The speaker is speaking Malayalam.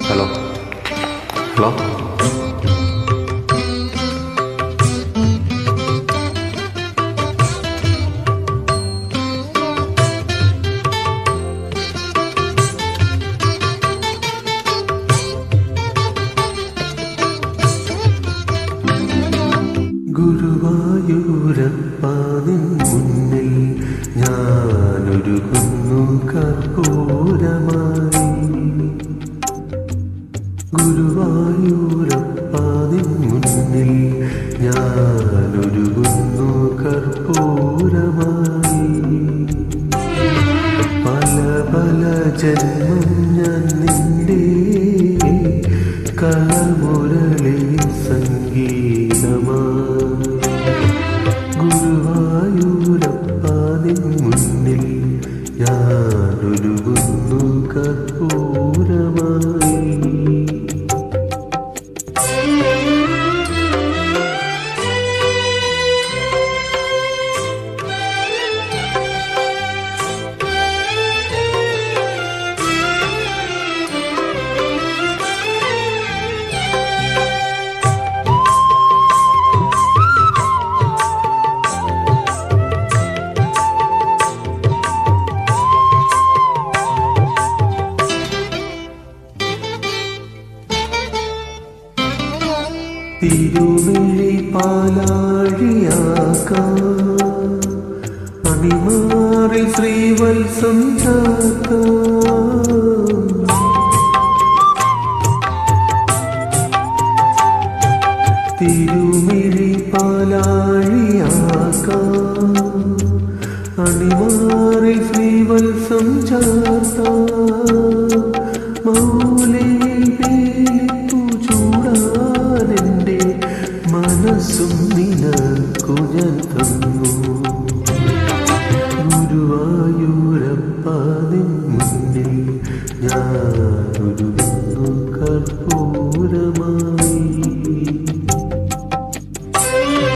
ഹലോ ഹലോ ഗുരുവായൂരപ്പ നിൻ മുന്നിൽ ഞാനൊരുകുന്നു കർപ്പൂരമായി. ഗുരുവായൂരപ്പ നിൻ മുന്നിൽ ഞാനൊരുകുന്നു കർപ്പൂരമായി. പല പല ജന്മം ഞാൻ നിന്റെ കളമുരളി സംഗീതമായി. ഗുരുവായൂരപ്പ നിൻ മുന്നിൽ ഞാനൊരുകുന്നു കർപ്പൂരമായി. തിരുമിഴി പാലാഴിയാക്കാം അണിമാറി ശ്രീവത്സം ചാർത്താം. തിരുമിഴി പാലാഴിയാക്കാം അണിമാറി ശ്രീവത്സം ചാർത്താം. മൗലേ മനസ്സും നിനക്കു ഞാൻ തന്നു. ഗുരുവായൂരപ്പ നിൻ മുന്നിൽ ഞാനൊരുകുന്നു കർപ്പൂരമായി.